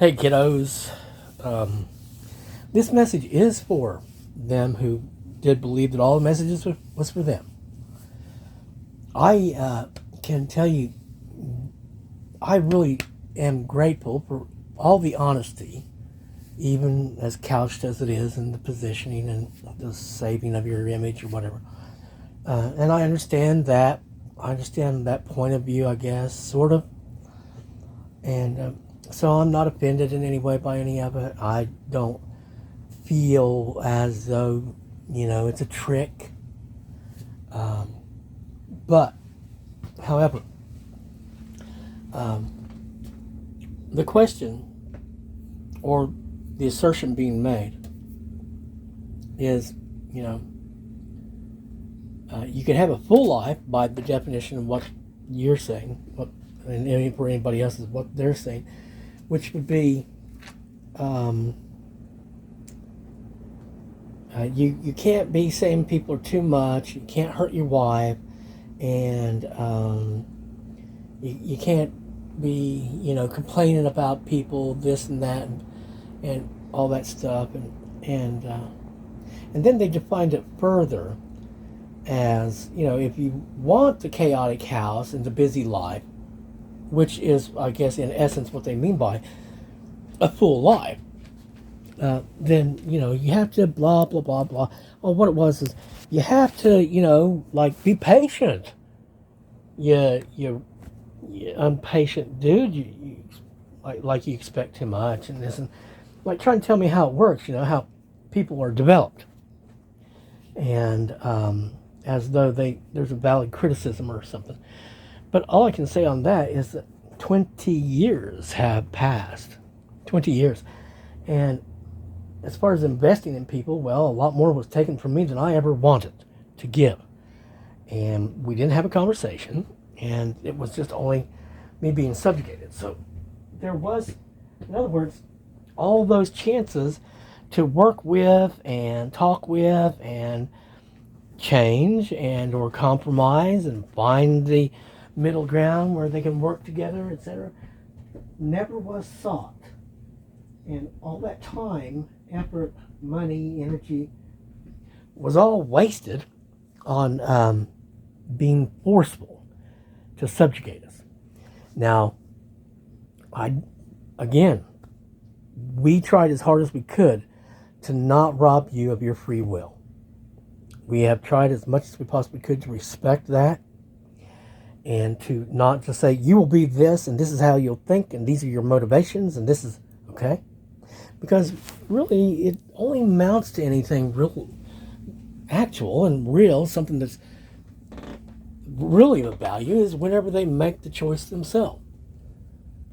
Hey kiddos, this message is for them who did believe that all the messages was for them. I can tell you, I really am grateful for all the honesty, even as couched as it is in the positioning and the saving of your image or whatever. And I understand that. I understand that point of view, I guess, sort of. And so I'm not offended in any way by any of it. I don't feel as though, it's a trick. But, however, the question or the assertion being made is, you can have a full life by the definition of what you're saying, and for anybody else is what they're saying, which would be you can't be saying people are too much, you can't hurt your wife, and you can't be complaining about people, this and that, and all that stuff, and then they defined it further as, if you want the chaotic house and the busy life, which is, I guess, in essence what they mean by a full life, then, you have to blah, blah, blah, blah. Well, what it was is you have to, be patient. You impatient dude, you like you expect too much and this, and like try and tell me how it works, how people are developed. And as though there's a valid criticism or something. But all I can say on that is that 20 years have passed. 20 years. And as far as investing in people, well, a lot more was taken from me than I ever wanted to give. And we didn't have a conversation, and it was just only me being subjugated. So there was, in other words, all those chances to work with and talk with and change and or compromise and find the middle ground where they can work together, etc., never was sought. And all that time, effort, money, energy was all wasted on being forceful to subjugate us. Now, we tried as hard as we could to not rob you of your free will. We have tried as much as we possibly could to respect that and to not just say, you will be this and this is how you'll think and these are your motivations and this is, okay? Because really it only amounts to anything real, actual and real, something that's really of value is whenever they make the choice themselves.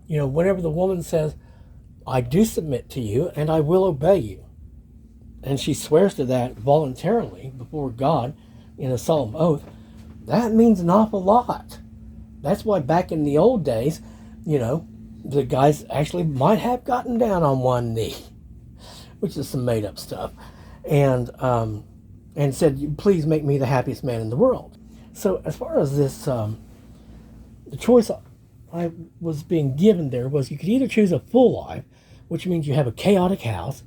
Whenever the woman says, I do submit to you and I will obey you, and she swears to that voluntarily before God in a solemn oath, that means an awful lot. That's why back in the old days, the guys actually might have gotten down on one knee, which is some made up stuff, and said, please make me the happiest man in the world. So as far as this, the choice I was being given there was you could either choose a full life, which means you have a chaotic house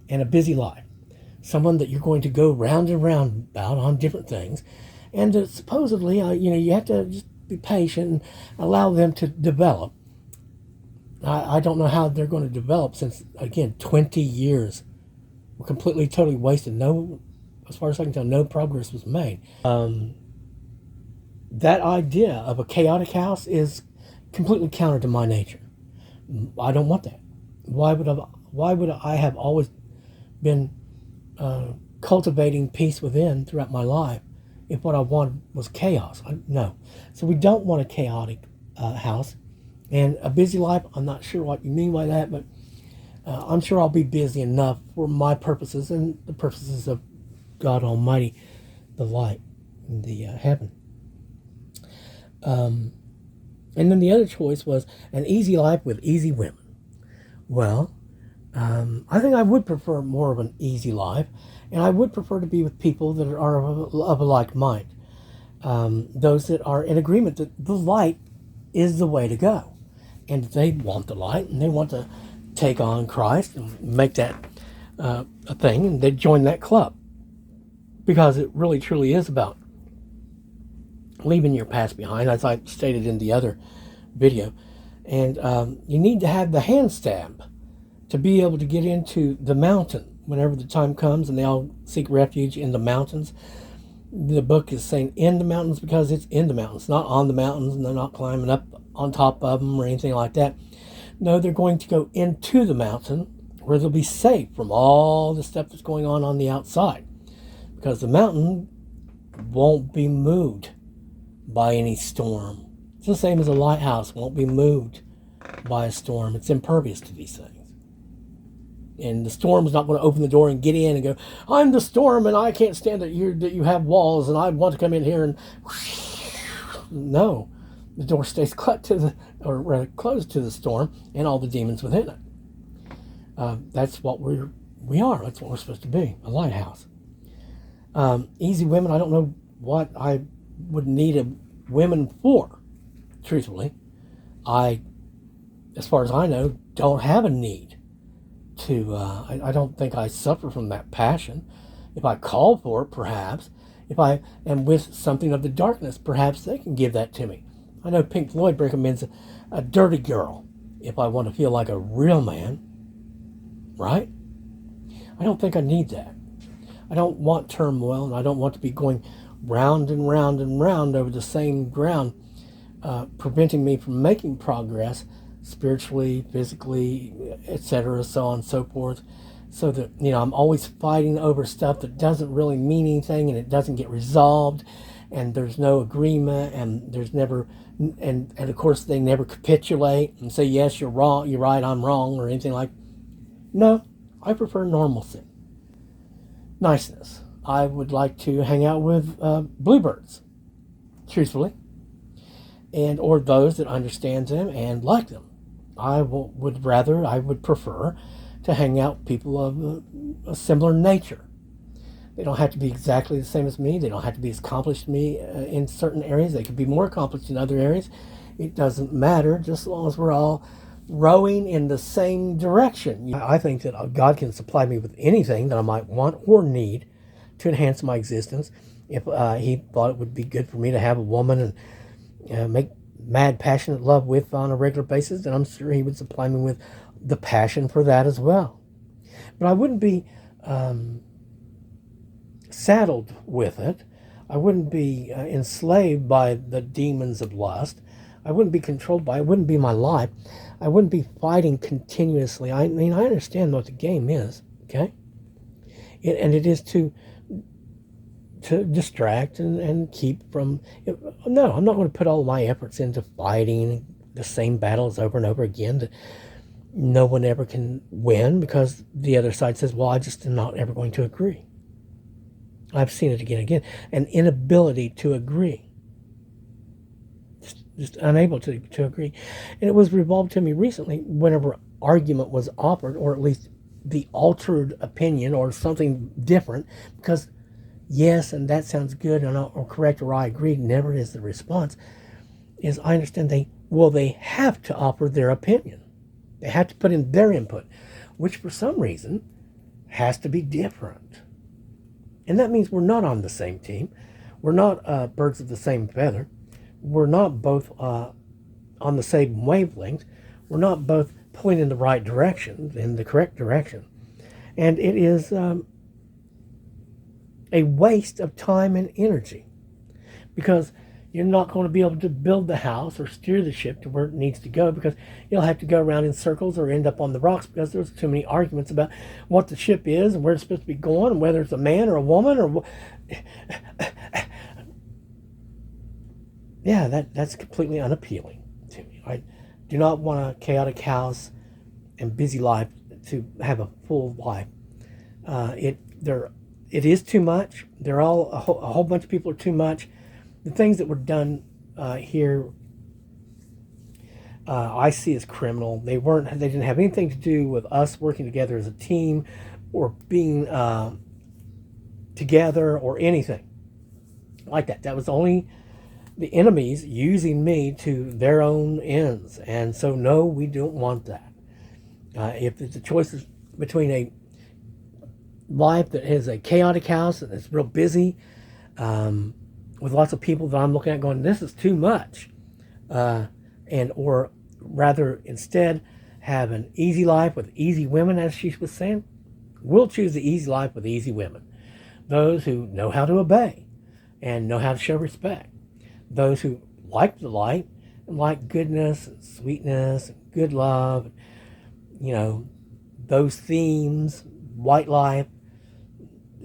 and a busy life. Someone that you're going to go round and round about on different things. And supposedly, you have to just be patient and allow them to develop. I don't know how they're going to develop since, again, 20 years were completely, totally wasted. No, as far as I can tell, no progress was made. That idea of a chaotic house is completely counter to my nature. I don't want that. Why would I have always been cultivating peace within throughout my life if what I wanted was chaos? No. So we don't want a chaotic house. And a busy life, I'm not sure what you mean by that, but I'm sure I'll be busy enough for my purposes and the purposes of God Almighty, the light, and the heaven. And then the other choice was an easy life with easy women. Well, I think I would prefer more of an easy life, and I would prefer to be with people that are of a like mind. Those that are in agreement that the light is the way to go. And they want the light, and they want to take on Christ and make that a thing, and they'd join that club, because it really truly is about leaving your past behind, as I stated in the other video. And you need to have the hand stamp to be able to get into the mountain whenever the time comes, and they all seek refuge in the mountains. The book is saying in the mountains because it's in the mountains, not on the mountains, and they're not climbing up on top of them or anything like that. No, they're going to go into the mountain where they'll be safe from all the stuff that's going on the outside, because the mountain won't be moved by any storm. It's the same as a lighthouse won't be moved by a storm. It's impervious to these things. And the storm's not going to open the door and get in and go, I'm the storm and I can't stand that you have walls and I want to come in here and no. The door stays closed to the storm and all the demons within it. That's what we are. That's what we're supposed to be, a lighthouse. Easy women, I don't know what I would need a women for, truthfully. As far as I know, don't have a need to, I don't think I suffer from that passion. If I call for it, perhaps. If I am with something of the darkness, perhaps they can give that to me. I know Pink Floyd recommends a dirty girl if I want to feel like a real man, right? I don't think I need that. I don't want turmoil, and I don't want to be going round and round and round over the same ground, preventing me from making progress spiritually, physically, etc., so on and so forth. So that, I'm always fighting over stuff that doesn't really mean anything, and it doesn't get resolved, and there's no agreement, and there's never, and of course they never capitulate and say, yes, you're wrong, you're right, I'm wrong, or anything like. No, I prefer normalcy, niceness. I would like to hang out with bluebirds, truthfully, or those that understand them and like them. I would prefer to hang out with people of a similar nature. They don't have to be exactly the same as me. They don't have to be as accomplished as me in certain areas. They could be more accomplished in other areas. It doesn't matter, just as long as we're all rowing in the same direction. I think that God can supply me with anything that I might want or need to enhance my existence. If he thought it would be good for me to have a woman and make mad, passionate love with on a regular basis, then I'm sure he would supply me with the passion for that as well. But I wouldn't be saddled with it. I wouldn't be enslaved by the demons of lust. I wouldn't be controlled by it. It wouldn't be my life. I wouldn't be fighting continuously. I mean, I understand what the game is, okay? And it is to distract and keep from. No, I'm not going to put all my efforts into fighting the same battles over and over again that no one ever can win, because the other side says, well, I just am not ever going to agree. I've seen it again and again. An inability to agree. Just unable to agree. And it was revolved to me recently whenever argument was offered, or at least the altered opinion or something different, because yes, and that sounds good or correct or I agree, never is the response, is I understand they have to offer their opinion. They have to put in their input, which for some reason has to be different. And that means we're not on the same team. We're not birds of the same feather. We're not both on the same wavelength. We're not both pulling in the right direction, in the correct direction. And it is a waste of time and energy, because you're not going to be able to build the house or steer the ship to where it needs to go, because you'll have to go around in circles or end up on the rocks, because there's too many arguments about what the ship is and where it's supposed to be going and whether it's a man or a woman or yeah, that's completely unappealing to me. I do not want a chaotic house and busy life to have a full life. It is too much. They're all a whole bunch of people are too much. The things that were done here, I see as criminal. They didn't have anything to do with us working together as a team, or being together, or anything like that. That was only the enemies using me to their own ends. And so, no, we don't want that. If it's a choice between a life that has a chaotic house and it's real busy, with lots of people that I'm looking at going, this is too much, and or rather instead have an easy life with easy women, as she was saying, we'll choose the easy life with easy women. Those who know how to obey and know how to show respect. Those who like the light and like goodness and sweetness and good love, you know, those themes, white life,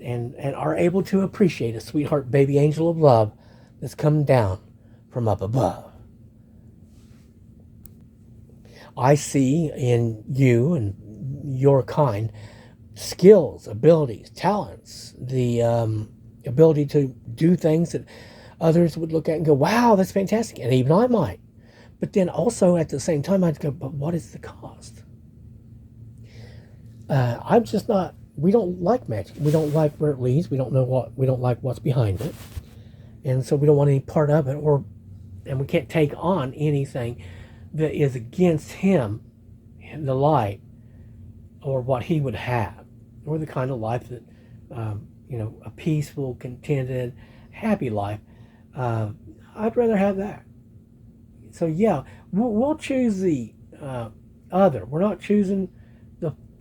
and are able to appreciate a sweetheart baby angel of love that's come down from up above. I see in you and your kind skills, abilities, talents, the ability to do things that others would look at and go, wow, that's fantastic. And even I might. But then also at the same time, I'd go, but what is the cost? I'm just not, we don't like magic. We don't like where it leads. We don't like what's behind it. And so we don't want any part of it, and we can't take on anything that is against him, the light, or what he would have, or the kind of life that, a peaceful, contented, happy life. I'd rather have that. So yeah, we'll choose the other. We're not choosing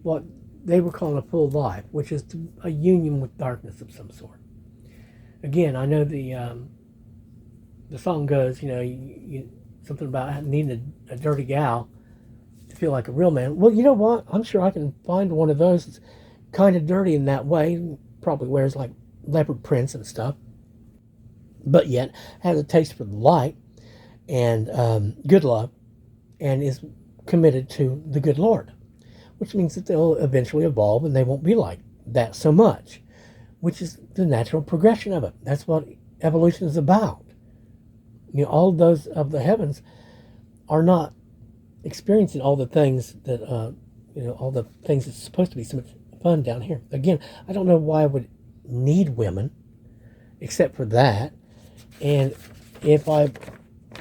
what they were calling a full life, which is a union with darkness of some sort. Again, I know the song goes, something about needing a dirty gal to feel like a real man. Well, you know what? I'm sure I can find one of those that's kind of dirty in that way. Probably wears like leopard prints and stuff, but yet has a taste for the light and good love, and is committed to the good Lord, which means that they'll eventually evolve and they won't be like that so much, which is the natural progression of it. That's what evolution is about. All those of the heavens are not experiencing all the things that, all the things that's supposed to be so much fun down here. Again, I don't know why I would need women except for that. And if I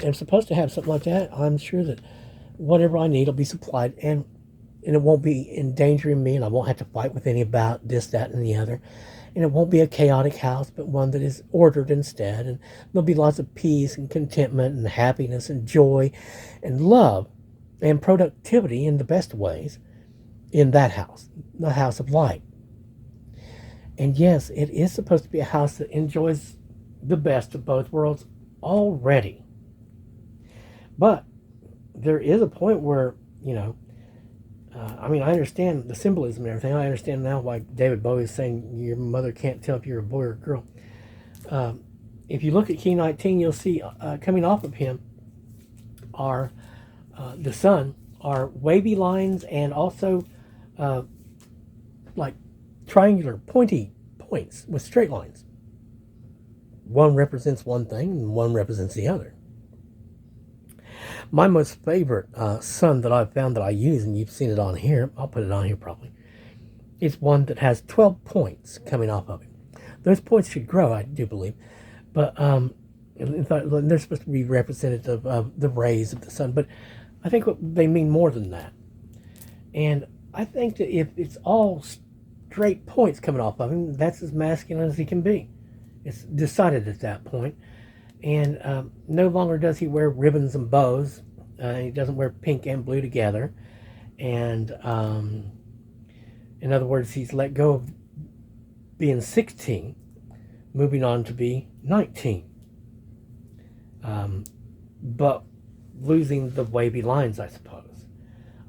am supposed to have something like that, I'm sure that whatever I need will be supplied, and it won't be endangering me, and I won't have to fight with any about this, that, and the other. And it won't be a chaotic house, but one that is ordered instead. And there'll be lots of peace and contentment and happiness and joy and love and productivity in the best ways in that house, the house of light. And yes, it is supposed to be a house that enjoys the best of both worlds already. But there is a point where, I understand the symbolism and everything. I understand now why David Bowie is saying your mother can't tell if you're a boy or a girl. If you look at Key 19, you'll see coming off of him are the sun, are wavy lines and also like triangular pointy points with straight lines. One represents one thing and one represents the other. My most favorite sun that I've found that I use, and you've seen it on here, I'll put it on here probably, is one that has 12 points coming off of it. Those points should grow, I do believe, but they're supposed to be representative of the rays of the sun, but I think they mean more than that. And I think that if it's all straight points coming off of him, that's as masculine as he can be. It's decided at that point. And no longer does he wear ribbons and bows. He doesn't wear pink and blue together. And in other words, he's let go of being 16, moving on to be 19. But losing the wavy lines, I suppose.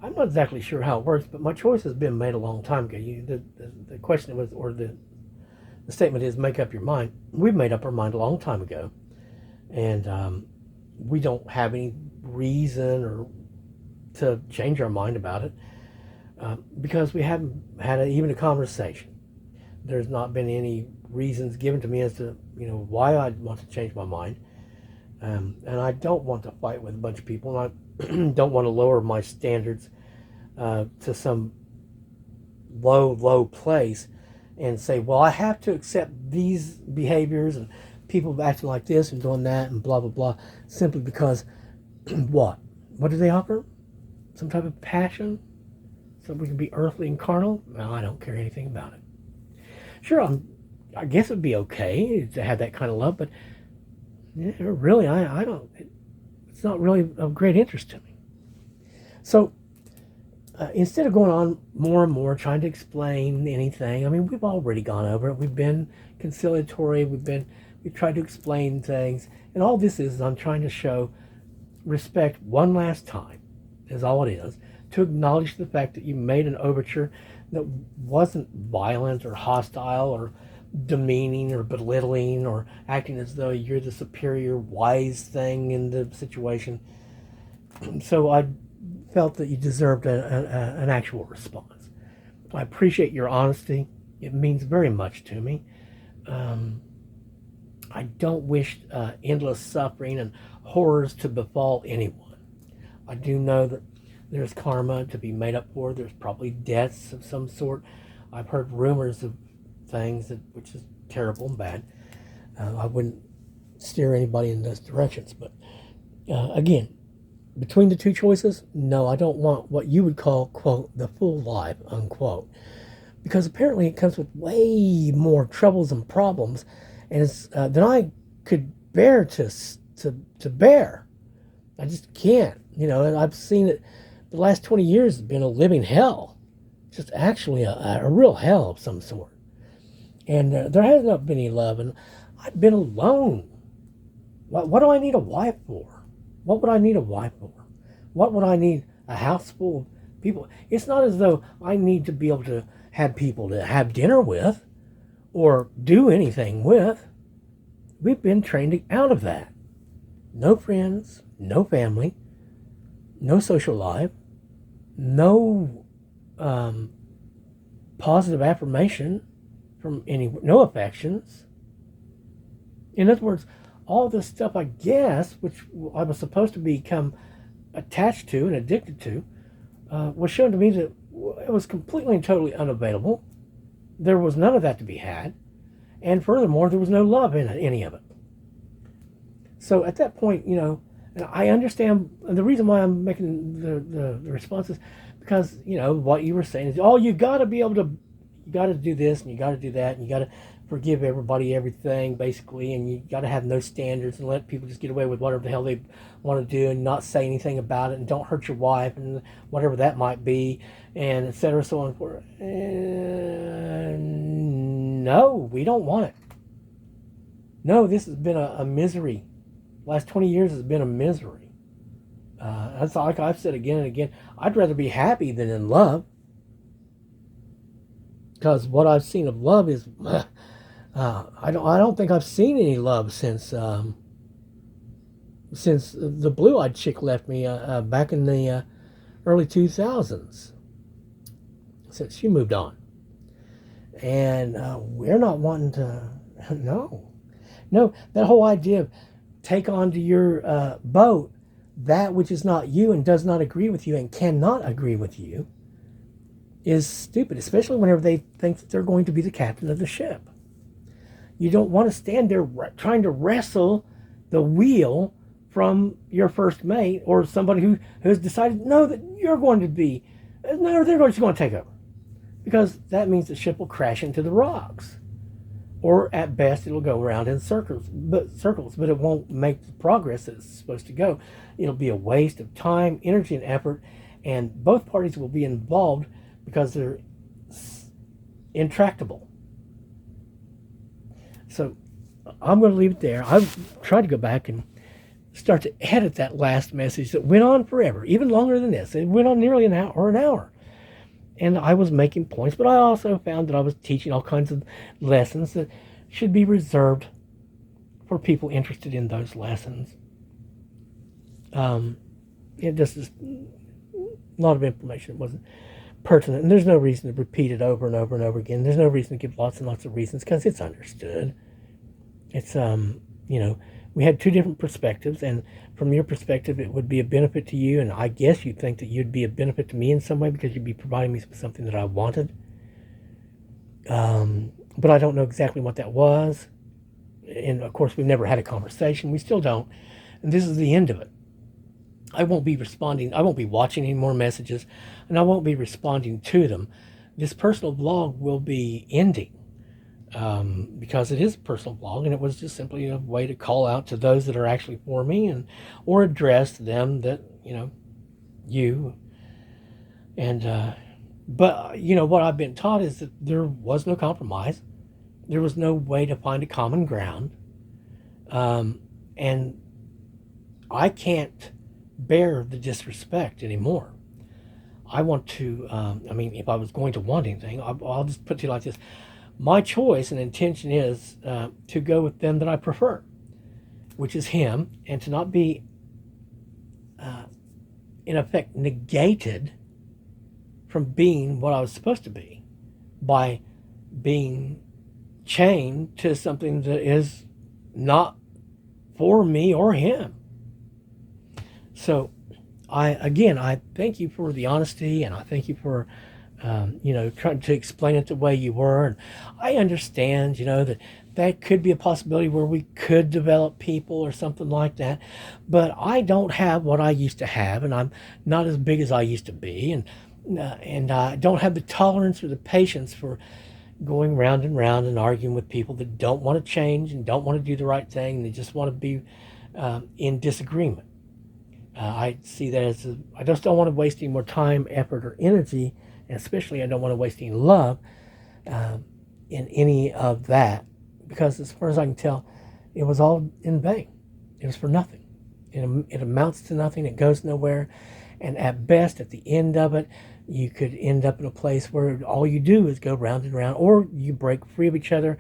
I'm not exactly sure how it works, but my choice has been made a long time ago. The question was, or the statement is, make up your mind. We've made up our mind a long time ago. And we don't have any reason or to change our mind about it because we haven't had even a conversation. There's not been any reasons given to me as to why I'd want to change my mind, and I don't want to fight with a bunch of people, and I don't want to lower my standards to some low place and say, well, I have to accept these behaviors and people acting like this and doing that and blah, blah, blah, simply because what? What do they offer? Some type of passion? so we can be earthly and carnal? No, I don't care anything about it. Sure, I guess it'd be okay to have that kind of love, but really, I don't. It's not really of great interest to me. So instead of going on more and more trying to explain anything, I mean, we've already gone over it. We've been conciliatory. We've tried to explain things, and all this is I'm trying to show respect one last time. Is all it is, to acknowledge the fact that you made an overture that wasn't violent or hostile or demeaning or belittling or acting as though you're the superior wise thing in the situation. So I felt that you deserved an actual response. I appreciate your honesty. It means very much to me. I don't wish endless suffering and horrors to befall anyone. I do know that there's karma to be made up for. There's probably deaths of some sort. I've heard rumors of things which is terrible and bad. I wouldn't steer anybody in those directions. But again, between the two choices, no, I don't want what you would call, quote, the full life, unquote. Because apparently it comes with way more troubles and problems and than I could bear to bear. I just can't. And I've seen it. The last 20 years has been a living hell. Just actually a real hell of some sort. And there has not been any love. And I've been alone. What do I need a wife for? What would I need a wife for? What would I need a house full of people? It's not as though I need to be able to have people to have dinner with or do anything with. We've been trained out of that. No friends, no family, no social life, no positive affirmation from no affections. In other words, all this stuff, I guess, which I was supposed to become attached to and addicted to, was shown to me that it was completely and totally unavailable. There was none of that to be had. And furthermore, there was no love in any of it. So at that point, and I understand the reason why I'm making the responses, because, what you were saying is, you got to be able to, you got to do this and you got to do that and you got to forgive everybody everything, basically, and you got to have no standards and let people just get away with whatever the hell they want to do and not say anything about it and don't hurt your wife and whatever that might be, and et cetera, so on and forth. No, we don't want it. No, this has been a misery. The last 20 years has been a misery. That's like I've said again and again. I'd rather be happy than in love, because what I've seen of love is, I don't think I've seen any love since the blue-eyed chick left me back in the early 2000s. Since she moved on, and we're not wanting to. No, that whole idea of take onto your boat that which is not you and does not agree with you and cannot agree with you is stupid, especially whenever they think that they're going to be the captain of the ship. You don't want to stand there trying to wrestle the wheel from your first mate or somebody who has decided, no, that you're going to be, no, they're just going to take over. Because that means the ship will crash into the rocks. Or at best, it'll go around in circles, but it won't make the progress that it's supposed to go. It'll be a waste of time, energy, and effort, and both parties will be involved because they're intractable. So I'm going to leave it there. I've tried to go back and start to edit that last message that went on forever, even longer than this. It went on nearly an hour. And I was making points, but I also found that I was teaching all kinds of lessons that should be reserved for people interested in those lessons. It just is a lot of information. It wasn't pertinent, and there's no reason to repeat it over and over and over again. There's no reason to give lots and lots of reasons because it's understood. It's we had two different perspectives, and from your perspective, it would be a benefit to you, and I guess you'd think that you'd be a benefit to me in some way because you'd be providing me with something that I wanted. But I don't know exactly what that was. And of course, we've never had a conversation. We still don't. And this is the end of it. I won't be responding. I won't be watching any more messages, and I won't be responding to them. This personal vlog will be ending because it is a personal vlog, and it was just simply a way to call out to those that are actually for me, and or address them that you and. But what I've been taught is that there was no compromise. There was no way to find a common ground, and I can't bear the disrespect anymore. I want to, if I was going to want anything, I'll just put it to you like this. My choice and intention is to go with them that I prefer, which is him, and to not be, in effect, negated from being what I was supposed to be by being chained to something that is not for me or him. So I thank you for the honesty, and I thank you for trying to explain it the way you were. And I understand that could be a possibility where we could develop people or something like that, but I don't have what I used to have, and I'm not as big as I used to be, and I don't have the tolerance or the patience for going round and round and arguing with people that don't want to change and don't want to do the right thing. They just want to be in disagreement. I see that as I just don't want to waste any more time, effort, or energy, and especially I don't want to waste any love in any of that, because as far as I can tell, it was all in vain. It was for nothing. It amounts to nothing. It goes nowhere. And at best, at the end of it, you could end up in a place where all you do is go round and round, or you break free of each other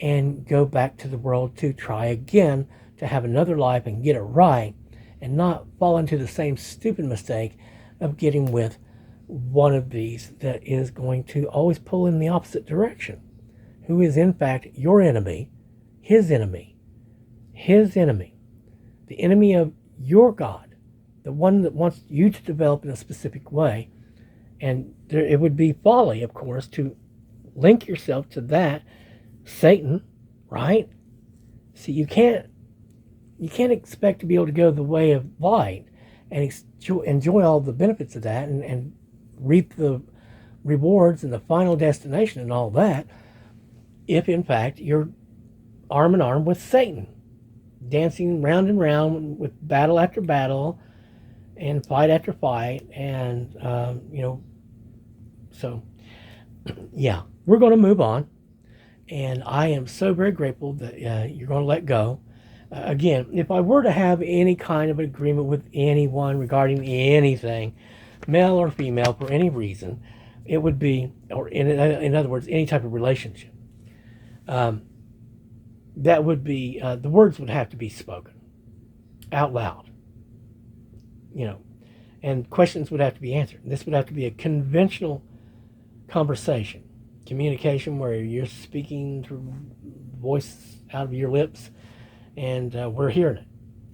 and go back to the world to try again to have another life and get it right, and not fall into the same stupid mistake of getting with one of these that is going to always pull in the opposite direction, who is in fact your enemy, his enemy, the enemy of your God, the one that wants you to develop in a specific way. And it would be folly, of course, to link yourself to that Satan, right? See, you can't expect to be able to go the way of light and enjoy all the benefits of that, and reap the rewards and the final destination and all that, if in fact you're arm in arm with Satan, dancing round and round with battle after battle and fight after fight. And so yeah, we're going to move on, and I am so very grateful that you're going to let go. Again, if I were to have any kind of agreement with anyone regarding anything, male or female, for any reason, it would be, or in other words, any type of relationship, that would be, the words would have to be spoken out loud, and questions would have to be answered. This would have to be a conventional conversation, communication, where you're speaking through voice out of your lips, and we're hearing it,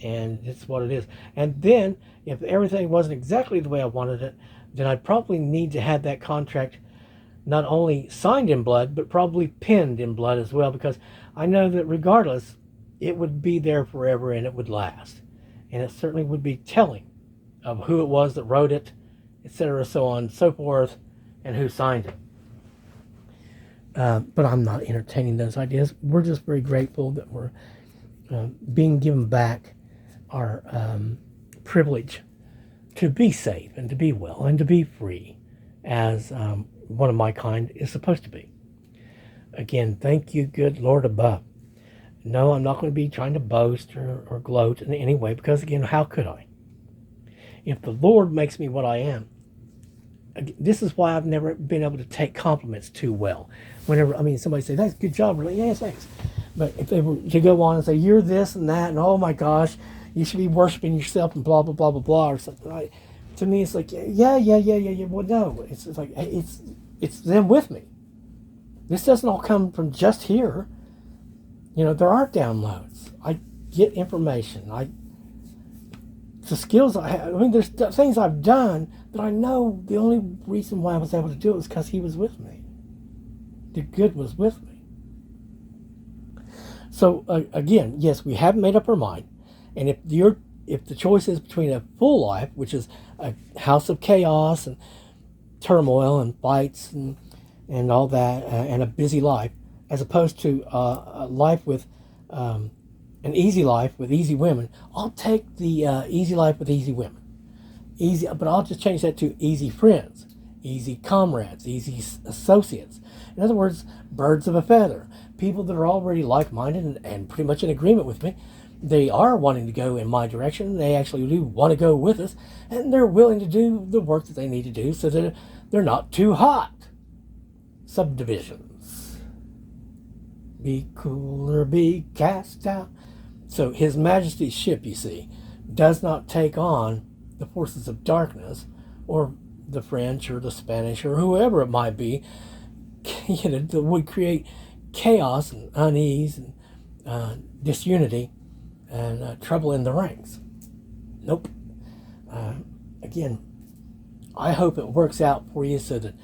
and it's what it is. And then, if everything wasn't exactly the way I wanted it, then I'd probably need to have that contract not only signed in blood, but probably pinned in blood as well, because I know that regardless, it would be there forever and it would last. And it certainly would be telling of who it was that wrote it, etc., so on and so forth, and who signed it. But I'm not entertaining those ideas. We're just very grateful that we're being given back our privilege to be safe and to be well and to be free, as one of my kind is supposed to be. Again, thank you, good Lord above. No, I'm not going to be trying to boast or gloat in any way, because again, how could I? If the Lord makes me what I am, this is why I've never been able to take compliments too well. Whenever, somebody says, "That's a good job," really, yes, thanks. But if they were to go on and say, "You're this and that," and "Oh my gosh, you should be worshiping yourself," and blah, blah, blah, blah, blah, or something, to me, it's like, yeah. Well, no, it's like, it's them with me. This doesn't all come from just here. There are downloads. I get information. The skills I have. There's things I've done that I know the only reason why I was able to do it was because He was with me. The good was with me. So again, yes, we haven't made up our mind, and if the choice is between a full life, which is a house of chaos and turmoil and fights and all that, and a busy life, as opposed to a life with an easy life with easy women, I'll take the easy life with easy women. Easy, but I'll just change that to easy friends, easy comrades, easy associates. In other words, birds of a feather. People that are already like-minded and pretty much in agreement with me. They are wanting to go in my direction. They actually do want to go with us, and they're willing to do the work that they need to do so that they're not too hot. Subdivisions. Be cool or be cast out. So His Majesty's ship, you see, does not take on the forces of darkness or the French or the Spanish or whoever it might be, that would create chaos and unease and disunity and trouble in the ranks. Nope. Again, I hope it works out for you so that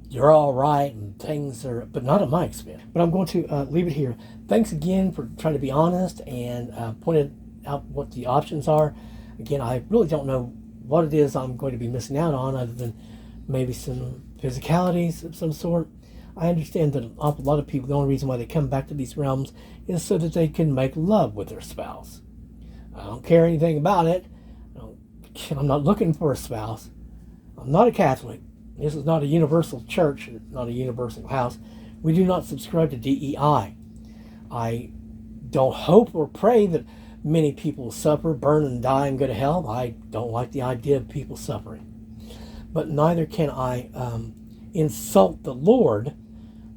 you're all right and things are, but not at my expense. But I'm going to leave it here. Thanks again for trying to be honest and pointed out what the options are. Again, I really don't know what it is I'm going to be missing out on other than maybe some physicalities of some sort. I understand that a lot of people, the only reason why they come back to these realms is so that they can make love with their spouse. I don't care anything about it. I'm not looking for a spouse. I'm not a Catholic. This is not a universal church. It's not a universal house. We do not subscribe to DEI. I don't hope or pray that many people suffer, burn, and die and go to hell. I don't like the idea of people suffering. But neither can I insult the Lord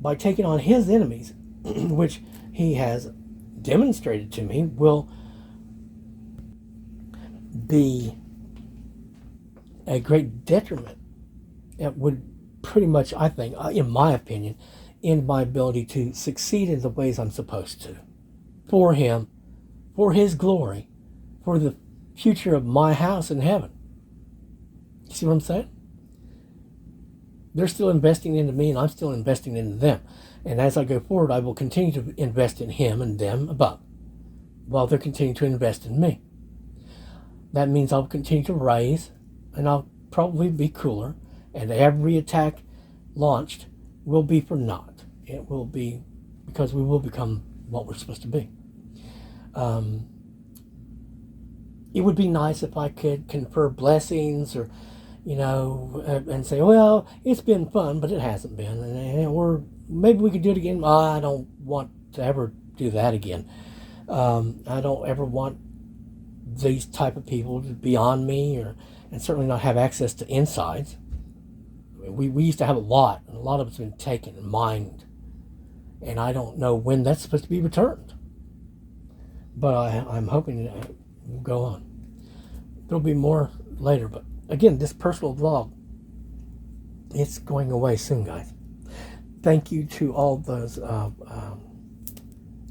by taking on His enemies, which He has demonstrated to me will be a great detriment. It would pretty much, I think, in my opinion, end my ability to succeed in the ways I'm supposed to. For Him, for His glory, for the future of my house in heaven. You see what I'm saying? They're still investing into me and I'm still investing into them. And as I go forward, I will continue to invest in Him and them above, while they're continuing to invest in me. That means I'll continue to raise, and I'll probably be cooler, and every attack launched will be for naught. It will be because we will become what we're supposed to be. It would be nice if I could confer blessings or, and say, well, it's been fun, but it hasn't been. Or maybe we could do it again. I don't want to ever do that again. I don't ever want these type of people to be on me and certainly not have access to insides. We used to have a lot, and a lot of it's been taken and mined. And I don't know when that's supposed to be returned. But I'm hoping it will go on. There'll be more later, but again, this personal vlog, it's going away soon, guys. Thank you to all those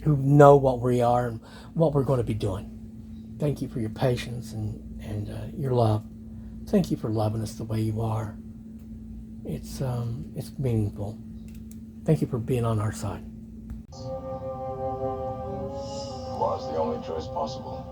who know what we are and what we're going to be doing. Thank you for your patience and your love. Thank you for loving us the way you are. It's meaningful. Thank you for being on our side. Was the only choice possible.